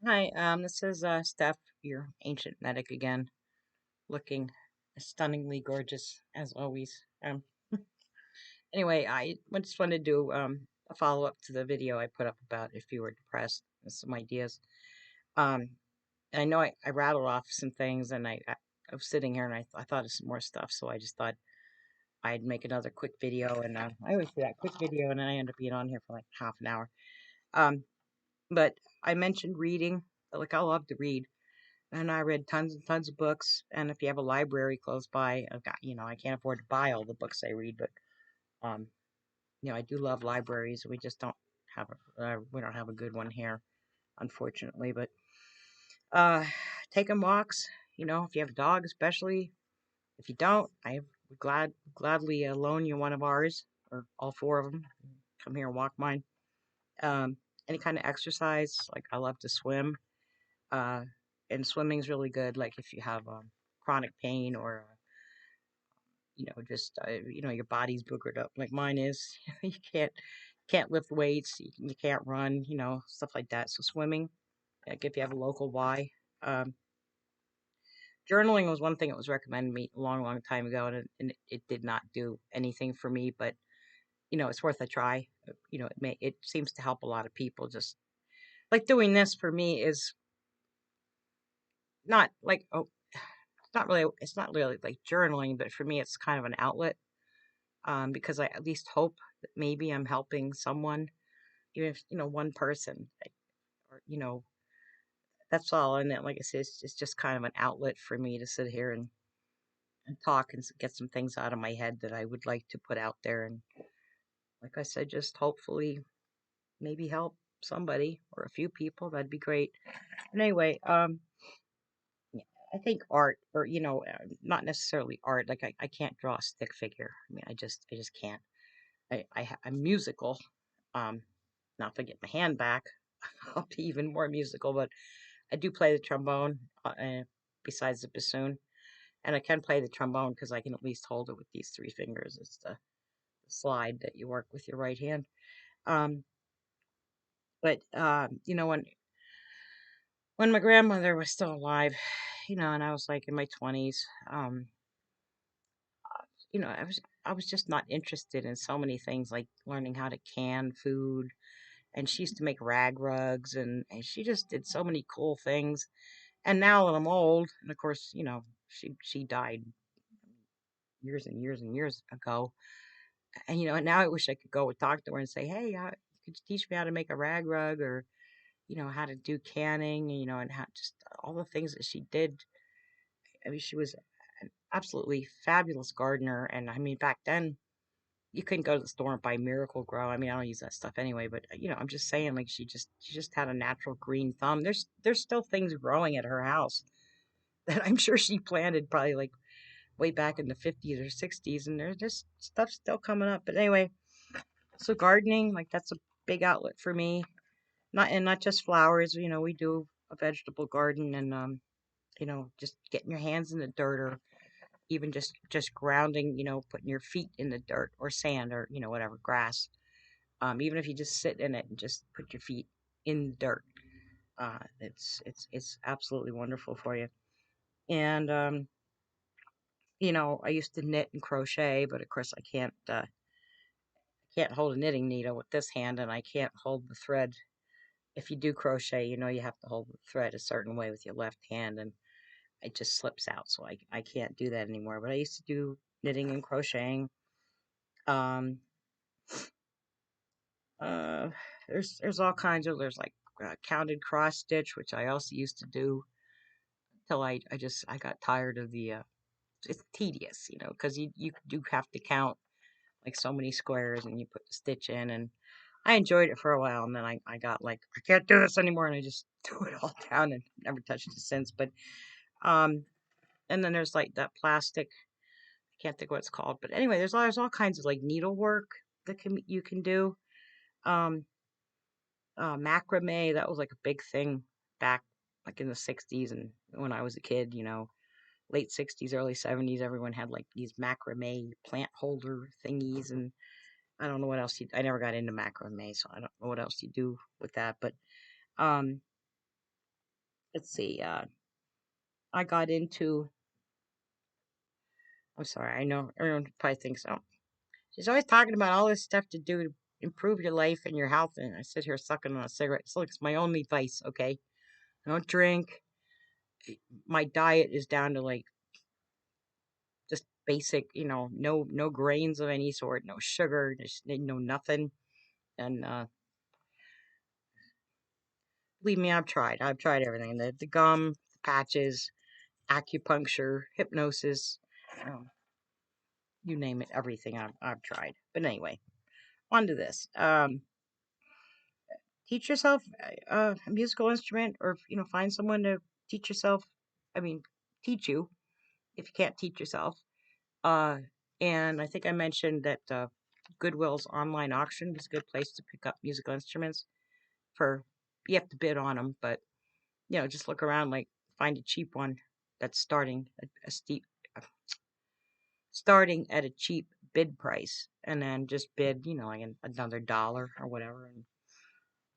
Hi, this is Steph, your ancient medic again, looking stunningly gorgeous as always. Anyway, I just wanted to do a follow up to the video I put up about if you were depressed and some ideas. Um, I know I rattled off some things, and I was sitting here and I thought of some more stuff, so I just thought I'd make another quick video, and I always do that quick video, and then I end up being on here for like half an hour. Um, but I mentioned reading, like I love to read. And I read tons and tons of books. And if you have a library close by, I've got, I can't afford to buy all the books I read, but um, I do love libraries. We just don't have we don't have a good one here, unfortunately. But uh, taking walks, if you have a dog, especially if you don't, I would gladly loan you one of ours or all four of them. Come here and walk mine. Um, any kind of exercise, like I love to swim. Uh, and swimming's really good. Like if you have chronic pain or just your body's boogered up like mine is. You can't lift weights, you can't run, stuff like that. So swimming, like if you have a local Y. Um, Journaling was one thing that was recommended me a long, long time ago, and it did not do anything for me. But it's worth a try. It seems to help a lot of people. Just like doing this for me is not like it's not really like journaling, but for me it's kind of an outlet, because I at least hope that maybe I'm helping someone, even if one person, or that's all. And then, like I said, it's just kind of an outlet for me to sit here and talk and get some things out of my head that I would like to put out there. And like I said, just hopefully maybe help somebody or a few people. That'd be great. And anyway, yeah, I think art, or not necessarily art. Like I can't draw a stick figure. I mean, I just can't. I'm musical. Um, Now if I get my hand back, I'll be even more musical. But I do play the trombone, besides the bassoon, and I can play the trombone because I can at least hold it with these three fingers. It's the slide that you work with your right hand. Um, but when my grandmother was still alive, and I was like in my 20s, I was just not interested in so many things like learning how to can food, and she used to make rag rugs, and she just did so many cool things. And now that I'm old, and of course, she died years and years and years ago. And and now I wish I could go and talk to her and say, "Hey, could you teach me how to make a rag rug, or how to do canning, and how just all the things that she did." I mean, she was an absolutely fabulous gardener, and I mean, back then you couldn't go to the store and buy Miracle Grow. I mean, I don't use that stuff anyway, but I'm just saying, like she just had a natural green thumb. There's still things growing at her house that I'm sure she planted probably like way back in the 50s or 60s, and there's just stuff still coming up. But anyway, so gardening, like that's a big outlet for me. Not just flowers. We do a vegetable garden, and just getting your hands in the dirt, or even just grounding, putting your feet in the dirt or sand, or whatever, grass. Even if you just sit in it and just put your feet in the dirt, it's absolutely wonderful for you. And I used to knit and crochet, but of course I can't hold a knitting needle with this hand, and I can't hold the thread. If you do crochet, you have to hold the thread a certain way with your left hand, and it just slips out. So I can't do that anymore. But I used to do knitting and crocheting. Um, uh, there's all kinds of there's like counted cross stitch, which I also used to do till I got tired of the. It's tedious, because you do have to count like so many squares, and you put the stitch in, and I enjoyed it for a while, and then I got like, I can't do this anymore, and I just threw it all down and never touched it since. But um, and then there's like that plastic. I can't think what it's called, but anyway, there's all kinds of like needlework that you can do. Um, Macrame, that was like a big thing back like in the '60s, and when I was a kid, late '60s, early '70s, everyone had like these macrame plant holder thingies, and I don't know what else I never got into macrame, so I don't know what else you do with that. But um, let's see. I got into. I'm sorry. I know everyone probably thinks, oh, she's always talking about all this stuff to do to improve your life and your health, and I sit here sucking on a cigarette. So it's my only vice. Okay, I don't drink. My diet is down to like just basic, no grains of any sort, no sugar, just no nothing. And believe me, I've tried everything: the gum, the patches, acupuncture, hypnosis, um, you name it, everything I've tried. But anyway, on to this. Teach yourself a musical instrument, or find someone to teach yourself. I mean, teach you if you can't teach yourself. Uh, and I think I mentioned that Goodwill's online auction is a good place to pick up musical instruments. For You have to bid on them, but just look around, like find a cheap one that's starting at a cheap bid price, and then just bid, like another dollar or whatever.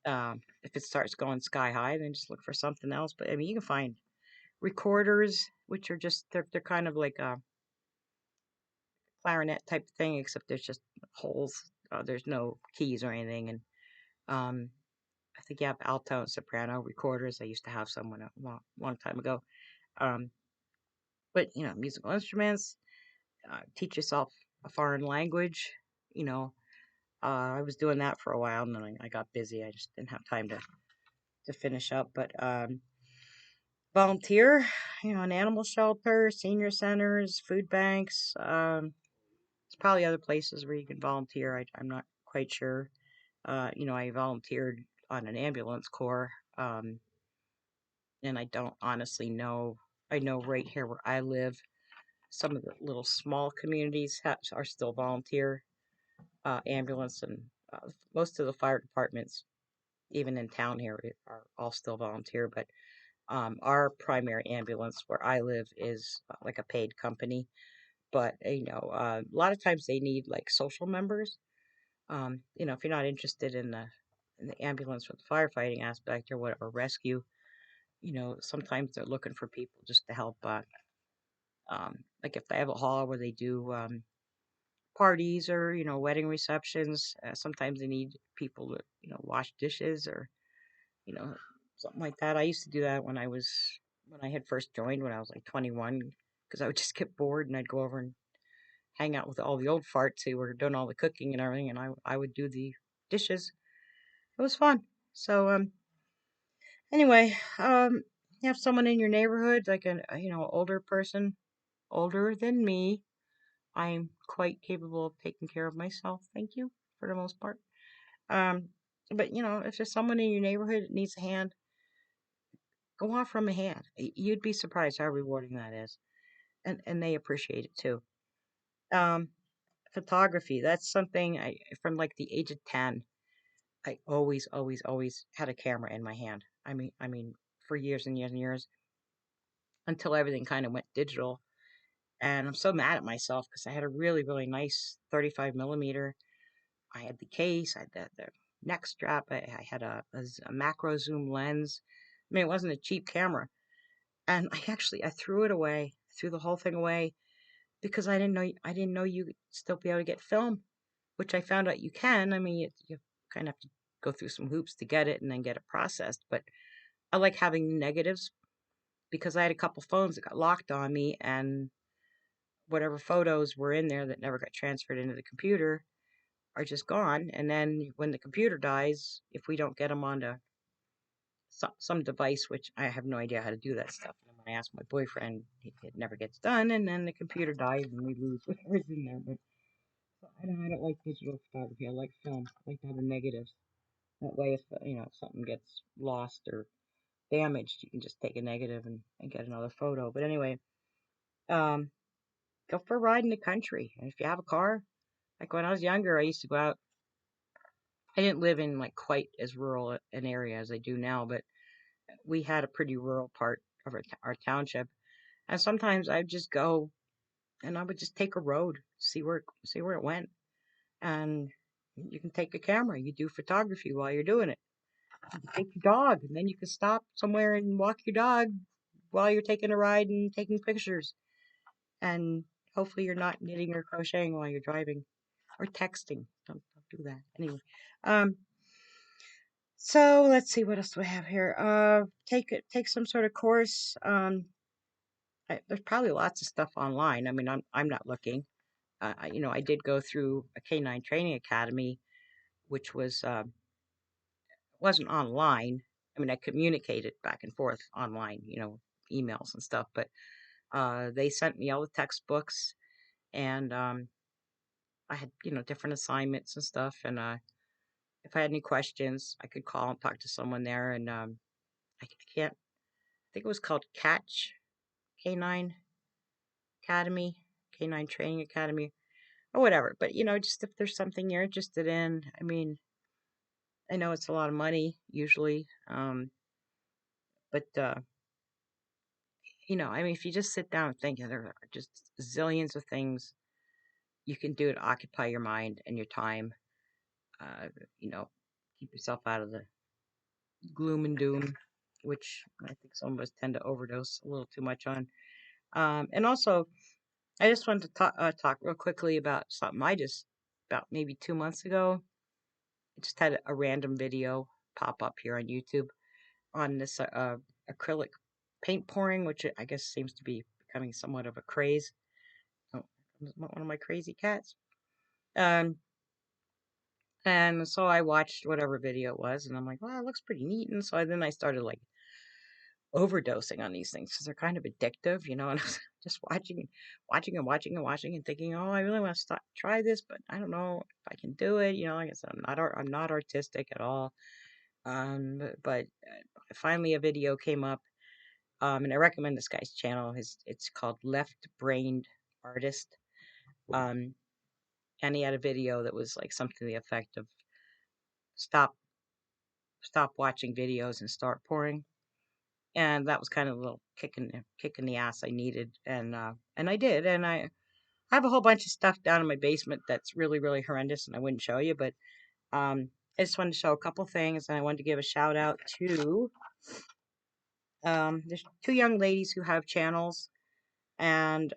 And if it starts going sky high, then just look for something else. But I mean, you can find recorders, which are just they're kind of like a clarinet type thing, except there's just holes. There's no keys or anything. And um, I think you have alto and soprano recorders. I used to have someone a long time ago. Um, but musical instruments. Teach yourself a foreign language. You know, I was doing that for a while, and then I got busy. I just didn't have time to finish up. But volunteer, in animal shelter, senior centers, food banks. There's probably other places where you can volunteer. I'm not quite sure. I volunteered on an ambulance corps, and I don't honestly know. I know right here where I live, some of the little small communities are still volunteer ambulance, and most of the fire departments, even in town here, are all still volunteer. But our primary ambulance where I live is like a paid company. But a lot of times they need like social members. If you're not interested in the ambulance or the firefighting aspect or whatever rescue, sometimes they're looking for people just to help. Like if they have a hall where they do parties or wedding receptions, sometimes they need people to wash dishes or you know something like that. I used to do that when I had first joined when I was like 21, because I would just get bored and I'd go over and hang out with all the old farts who were doing all the cooking and everything, and I would do the dishes. It was fun. So anyway, you have someone in your neighborhood, like older person, older than me. I'm quite capable of taking care of myself. Thank you for the most part. Um, but if there's someone in your neighborhood that needs a hand, go offer them a hand. You'd be surprised how rewarding that is, and they appreciate it too. Um, Photography. That's something from like the age of 10. I always, always, always had a camera in my hand. I mean, for years and years and years, until everything kind of went digital. And I'm so mad at myself because I had a really, really nice 35 millimeter. I had the case, I had the neck strap, I had a macro zoom lens. I mean, it wasn't a cheap camera. And I threw it away, threw the whole thing away because I didn't know you could still be able to get film, which I found out you can. I mean, you kind of have to go through some hoops to get it and then get it processed. But I like having negatives because I had a couple phones that got locked on me, and whatever photos were in there that never got transferred into the computer are just gone. And then when the computer dies, if we don't get them onto some device, which I have no idea how to do that stuff. And when I ask my boyfriend, it never gets done, and then the computer dies and we lose whatever's in there. But so I don't like digital photography. I like film. I like to have the negatives. That way, if if something gets lost or damaged, you can just take a negative and get another photo. But anyway, um, go for a ride in the country. And if you have a car, like when I was younger, I used to go out. I didn't live in like quite as rural an area as I do now, but we had a pretty rural part of our township. And sometimes I'd just go and I would just take a road, see where it went. And you can take a camera. You do photography while you're doing it. You can take your dog, and then you can stop somewhere and walk your dog while you're taking a ride and taking pictures. And hopefully you're not knitting or crocheting while you're driving or texting. Don't do that. Anyway, um, so let's see what else do I have here. Take some sort of course. There's probably lots of stuff online. I mean, I'm not looking. I did go through a K9 training academy, which wasn't online. I mean, I communicated back and forth online, emails and stuff, but they sent me all the textbooks, and I had, different assignments and stuff. And if I had any questions, I could call and talk to someone there. And I can't, I think it was called Catch K9 Academy, K9 Training Academy, or whatever. But, just if there's something you're interested in, I mean, I know it's a lot of money usually, but I mean, if you just sit down and think, there are just zillions of things you can do to occupy your mind and your time. Uh, you know, keep yourself out of the gloom and doom, which I think some of us tend to overdose a little too much on. And also, I just wanted to talk real quickly about something about maybe 2 months ago. I just had a random video pop up here on YouTube on this acrylic paint pouring, which I guess seems to be becoming somewhat of a craze. Oh, one of my crazy cats. Um, and so I watched whatever video it was, and I'm like, well, it looks pretty neat. And so then I started like overdosing on these things because they're kind of addictive, and I was just watching and thinking, oh, I really want to try this, but I don't know if I can do it. Like I said, I'm not artistic at all. But finally a video came up, and I recommend this guy's channel. It's called Left Brained Artist. Um, and he had a video that was like something to the effect of stop stop watching videos and start pouring. And that was kind of a little kick in the ass I needed, and I did. And I have a whole bunch of stuff down in my basement that's really really horrendous, and I wouldn't show you, but I just wanted to show a couple things, and I wanted to give a shout out to there's two young ladies who have channels, and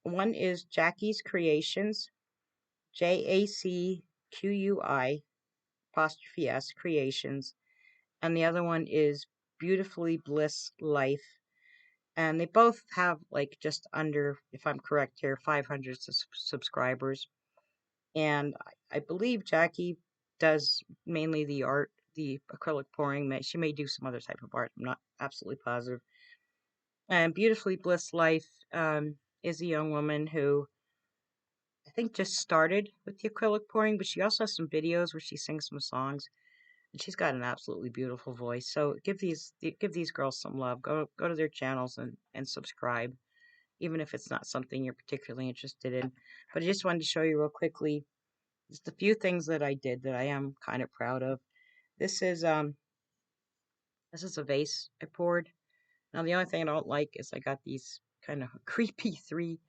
one is Jacqui's Creations, JACQUI apostrophe S Creations, and the other one is Beautifully Bliss Life. And they both have like just under, if I'm correct here, 500 subscribers. And I believe Jacqui does mainly the art, the acrylic pouring. She may do some other type of art. I'm not absolutely positive. And Beautifully Bliss Life is a young woman who I think just started with the acrylic pouring, but she also has some videos where she sings some songs, and she's got an absolutely beautiful voice. So give these girls some love. Go to their channels and subscribe, even if it's not something you're particularly interested in. But I just wanted to show you real quickly just a few things that I did that I am kind of proud of. This is um this is a vase I poured. Now the only thing I don't like is I got these kind of creepy three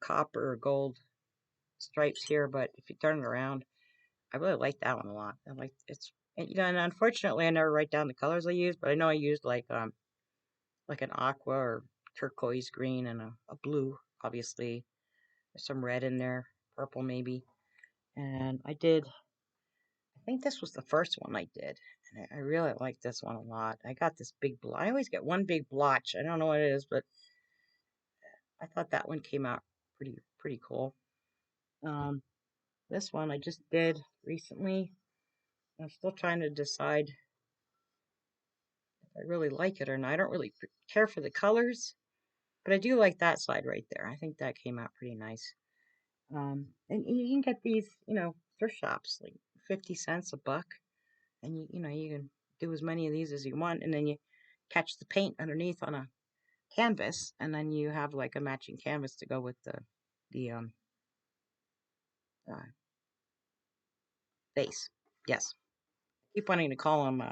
copper or gold stripes here, but if you turn it around, I really like that one a lot. I like it's and unfortunately I never write down the colors I use, but I know I used like an aqua or turquoise green and a blue, obviously. There's some red in there, purple maybe. And I think this was the first one I did. And I really like this one a lot. I got this big, I always get one big blotch. I don't know what it is, but I thought that one came out pretty cool. Um, this one I just did recently. I'm still trying to decide if I really like it or not. I don't really care for the colors, but I do like that side right there. I think that came out pretty nice. And you can get these, thrift shops, like 50 cents a buck, and you can do as many of these as you want, and then you catch the paint underneath on a canvas, and then you have like a matching canvas to go with the uh, base. Yes, I keep wanting to call them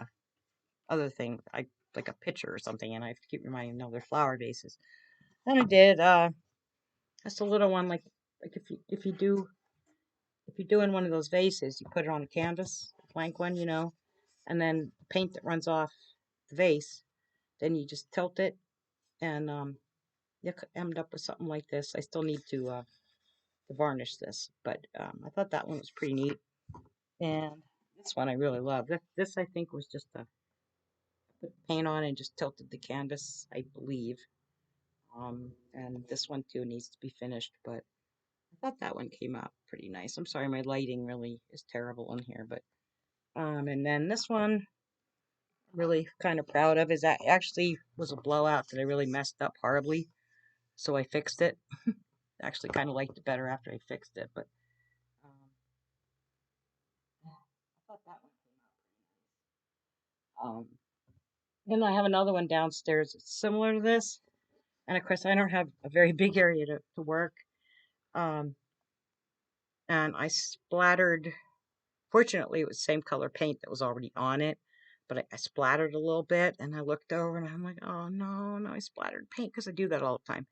other thing, I like a pitcher or something, and I keep reminding them they're flower vases. Then I did just a little one, like if you're doing one of those vases, you put it on a canvas, blank one, and then paint that runs off the vase. Then you just tilt it, and you end up with something like this. I still need to varnish this, but I thought that one was pretty neat. And this one I really love. This I think was just a put paint on and just tilted the canvas, I believe. And this one too needs to be finished, but I thought that one came out pretty nice. I'm sorry, my lighting really is terrible in here, but and then this one, really kind of proud of, is that actually was a blowout that I really messed up horribly, so I fixed it. Actually, kind of liked it better after I fixed it, but I thought that one came out. Then I have another one downstairs that's similar to this, and of course I don't have a very big area to work. Um, and I splattered. Fortunately, it was the same color paint that was already on it, but I splattered a little bit, and I looked over and I'm like, oh no, no, I splattered paint because I do that all the time.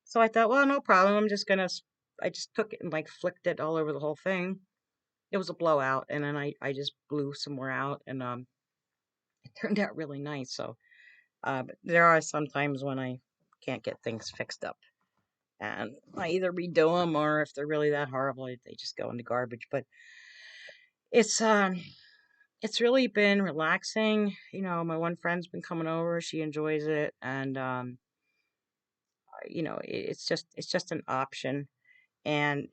So I thought, well, no problem. I just took it and like flicked it all over the whole thing. It was a blowout, and then I just blew some more out, and it turned out really nice. So, but there are some times when I can't get things fixed up, and I either redo them or if they're really that horrible, they just go in the garbage. But it's it's really been relaxing. My one friend's been coming over; she enjoys it, and it's just an option. And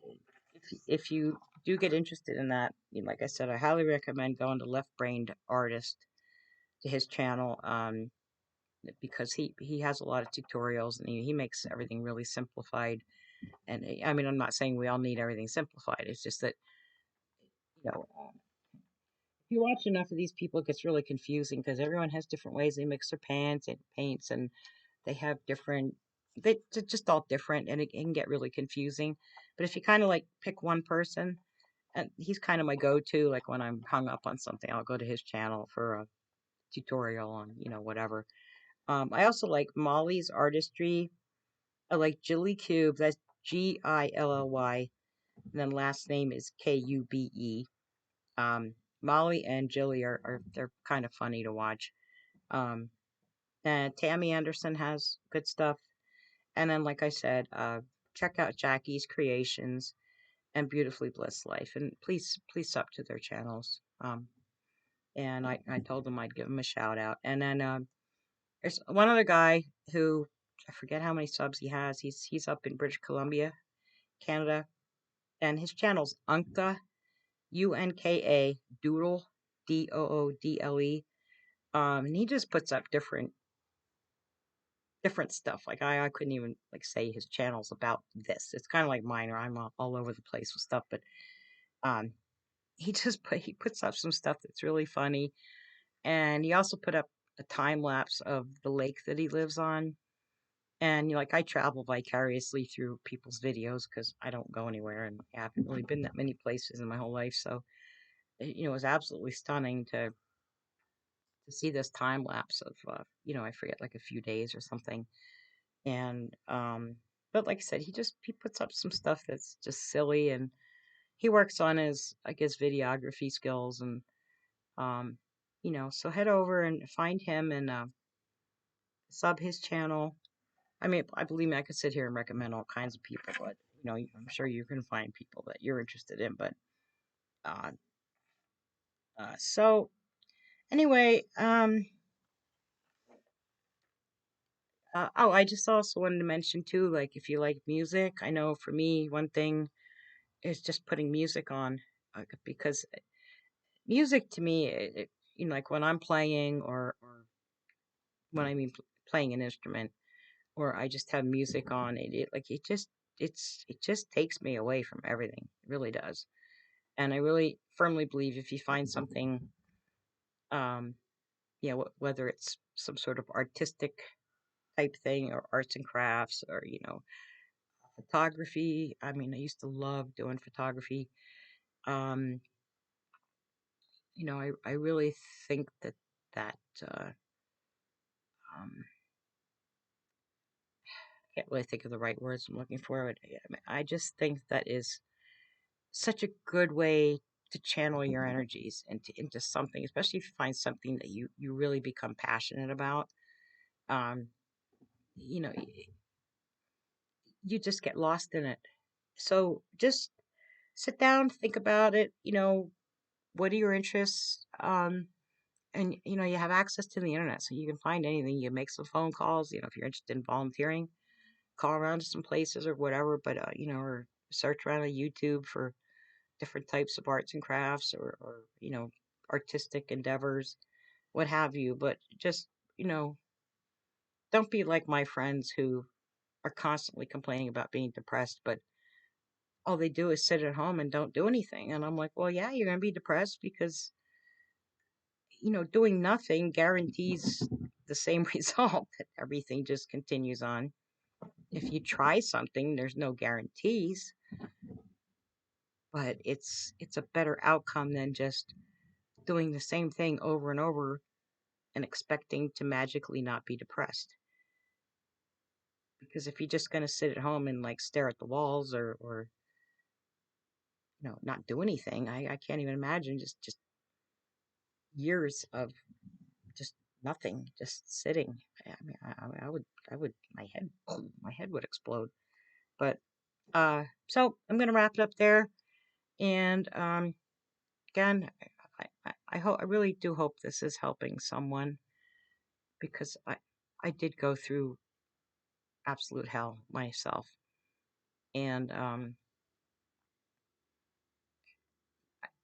if you do get interested in that, like I said, I highly recommend going to Left Brained Artist to his channel, because he has a lot of tutorials, and he makes everything really simplified. And I mean, I'm not saying we all need everything simplified. It's just that if you watch enough of these people, it gets really confusing because everyone has different ways they mix their pans and paints, and they have different. They're just all different, and it can get really confusing. But if you kind of like pick one person, and he's kind of my go-to. Like when I'm hung up on something, I'll go to his channel for a tutorial on, whatever. I also like Molly's Artistry. I like Jilly Cube. That's Gilly. And then last name is Kube. Um, Molly and Jilly are they're kind of funny to watch. Um, and Tammy Anderson has good stuff. And then, like I said, check out Jacqui's Creations and Beautifully Bliss Life, and please sub to their channels. And I told them I'd give him a shout out. And then there's one other guy who I forget how many subs he has. He's up in British Columbia, Canada, and his channel's Unka Unka Doodle Doodle. And he just puts up different stuff. Like I couldn't even like say his channel's about this. It's kind of like mine, where I'm all over the place with stuff. But um, he puts up some stuff that's really funny, and he also put up a time lapse of the lake that he lives on. And like I travel vicariously through people's videos because I don't go anywhere and I haven't really been that many places in my whole life. So it was absolutely stunning to see this time lapse of I forget, like a few days or something. And but like I said, he puts up some stuff that's just silly, and he works on his, I guess, videography skills. And um so head over and find him and sub his channel. I mean, I believe me, I could sit here and recommend all kinds of people, but I'm sure you can find people that you're interested in. But uh, so anyway, oh, I just also wanted to mention too, like if you like music, I know for me, one thing is just putting music on, because music to me, like when I'm playing, or when I mean playing an instrument, or I just have music on, it just takes me away from everything. It really does. And I really firmly believe if you find something, um, whether it's some sort of artistic type thing, or arts and crafts, or photography. I mean, I used to love doing photography. Um, I really think that uh, um, I can't really think of the right words I'm looking for. But I just think that is such a good way to channel your energies into something, especially if you find something that you really become passionate about. Um, you know, you just get lost in it. So just sit down, think about it. What are your interests? And you have access to the internet, so you can find anything. You make some phone calls. If you're interested in volunteering, call around to some places or whatever. But or search around on YouTube for different types of arts and crafts, or artistic endeavors, what have you. But just don't be like my friends who are constantly complaining about being depressed, but all they do is sit at home and don't do anything. And I'm like, well, yeah, you're going to be depressed because doing nothing guarantees the same result, that everything just continues on. If you try something, there's no guarantees, but it's a better outcome than just doing the same thing over and over and expecting to magically not be depressed. Because if you're just going to sit at home and like stare at the walls, or not do anything, I can't even imagine just years of just nothing, just sitting. I mean, I would, my head would explode. But so I'm gonna wrap it up there. And again, I hope, I really do hope this is helping someone, because I did go through absolute hell myself. And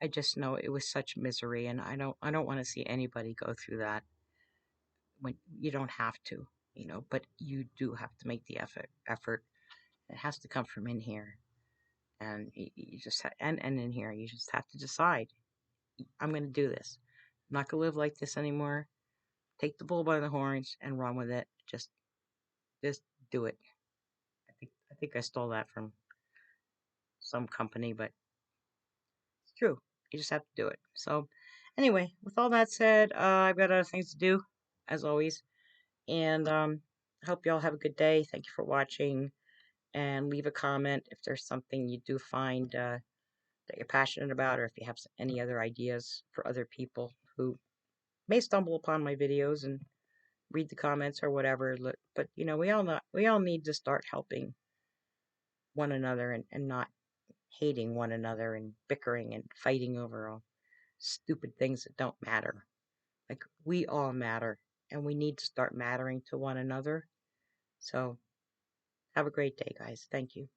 I just know it was such misery, and I don't want to see anybody go through that. When you don't have to, but you do have to make the effort. It has to come from in here. And you just and in here, you just have to decide, I'm going to do this. I'm not going to live like this anymore. Take the bull by the horns and run with it. Just do it. I think I stole that from some company, but it's true. You just have to do it. So anyway, with all that said, I've got other things to do, as always. And I hope y'all have a good day. Thank you for watching. And leave a comment if there's something you do find that you're passionate about, or if you have any other ideas for other people who may stumble upon my videos and read the comments or whatever. But we all need to start helping one another, and not hating one another and bickering and fighting over all stupid things that don't matter. Like, we all matter, and we need to start mattering to one another. So have a great day, guys. Thank you.